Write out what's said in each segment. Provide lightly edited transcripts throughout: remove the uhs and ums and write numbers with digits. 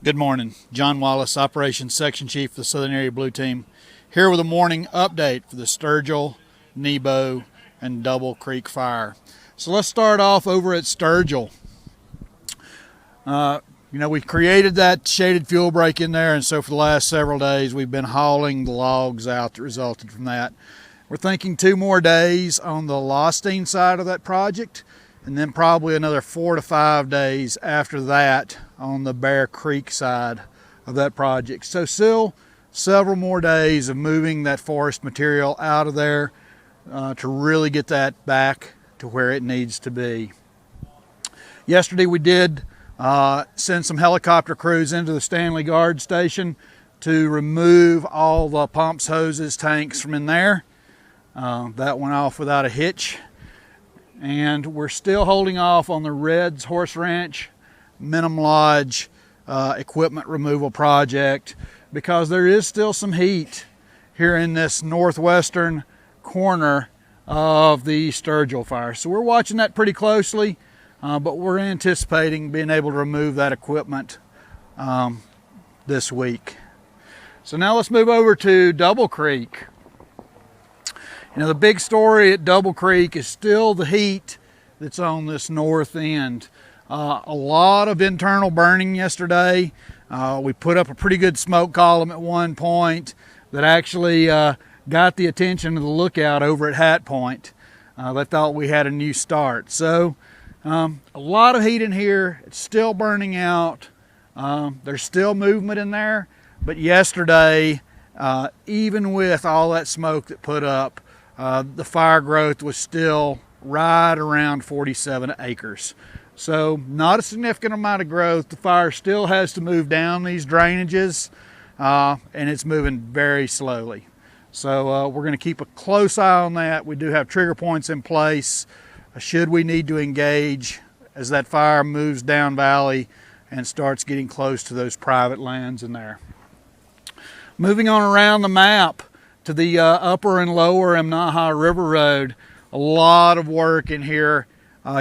Good morning. John Wallace, Operations Section Chief of the Southern Area Blue Team, here with a morning update for the Sturgill, Nebo, and Double Creek fire. So let's start off over at Sturgill. We created that shaded fuel break in there, and so for the last several days we've been hauling the logs out that resulted from that. We're thinking 2 more days on the Lostine side of that project, and then probably another 4 to 5 days after that on the Bear Creek side of that project. So still several more days of moving that forest material out of there to really get that back to where it needs to be. Yesterday we did send some helicopter crews into the Stanley Guard Station to remove all the pumps, hoses, tanks from in there. That went off without a hitch. And we're still holding off on the Red's Horse Ranch Minim Lodge equipment removal project because there is still some heat here in this northwestern corner of the Sturgill fire. So we're watching that pretty closely, but we're anticipating being able to remove that equipment this week. So now let's move over to Double Creek. The big story at Double Creek is still the heat that's on this north end. A lot of internal burning yesterday. We put up a pretty good smoke column at one point that actually got the attention of the lookout over at Hat Point. They thought we had a new start. So a lot of heat in here. It's still burning out. There's still movement in there. But yesterday, even with all that smoke that put up, the fire growth was still right around 47 acres. So not a significant amount of growth. The fire still has to move down these drainages, and it's moving very slowly. So we're going to keep a close eye on that. We do have trigger points in place should we need to engage as that fire moves down valley and starts getting close to those private lands in there. Moving on around the map to the upper and lower Emnaha River Road, a lot of work in here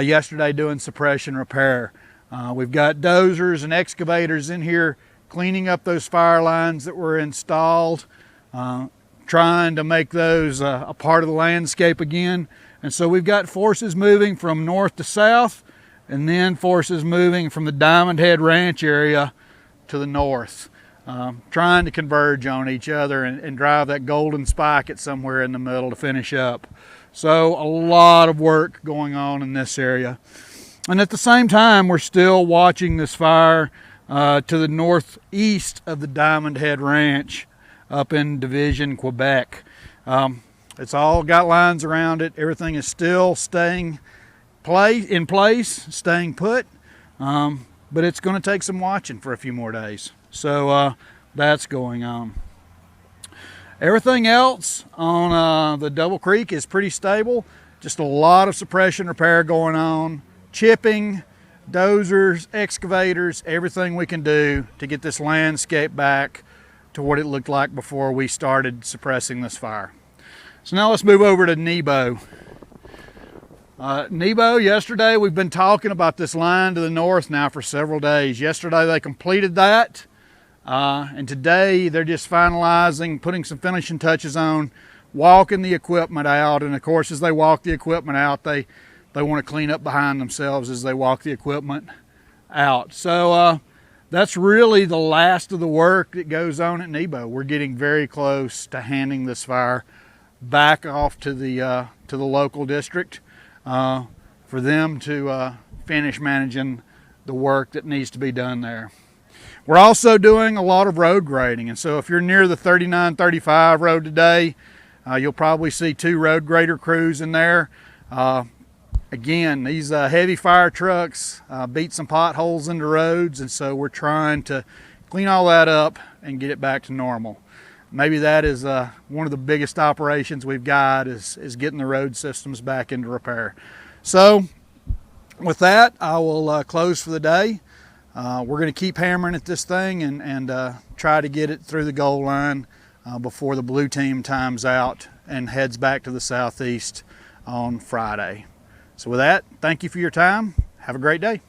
yesterday doing suppression repair. We've got dozers and excavators in here cleaning up those fire lines that were installed, trying to make those a part of the landscape again. And so we've got forces moving from north to south, and then forces moving from the Diamond Head Ranch area to the north. Trying to converge on each other and drive that golden spike at somewhere in the middle to finish up. So a lot of work going on in this area. And at the same time, we're still watching this fire to the northeast of the Diamond Head Ranch up in Division, Quebec. It's all got lines around it. Everything is still staying in place, staying put, but it's going to take some watching for a few more days. So that's going on. Everything else on the Double Creek is pretty stable. Just a lot of suppression repair going on. Chipping, dozers, excavators, everything we can do to get this landscape back to what it looked like before we started suppressing this fire. So now let's move over to Nebo. Nebo, yesterday we've been talking about this line to the north now for several days. Yesterday they completed that. And today they're just finalizing, putting some finishing touches on, walking the equipment out. And of course, as they walk the equipment out, they want to clean up behind themselves as they walk the equipment out. So that's really the last of the work that goes on at Nebo. We're getting very close to handing this fire back off to the local district for them to finish managing the work that needs to be done there. We're also doing a lot of road grading, and so if you're near the 3935 road today, you'll probably see 2 road grader crews in there. Again, these heavy fire trucks beat some potholes into roads, and so we're trying to clean all that up and get it back to normal. Maybe that is one of the biggest operations we've got is getting the road systems back into repair. So with that, I will close for the day. We're going to keep hammering at this thing and try to get it through the goal line before the blue team times out and heads back to the southeast on Friday. So with that, thank you for your time. Have a great day.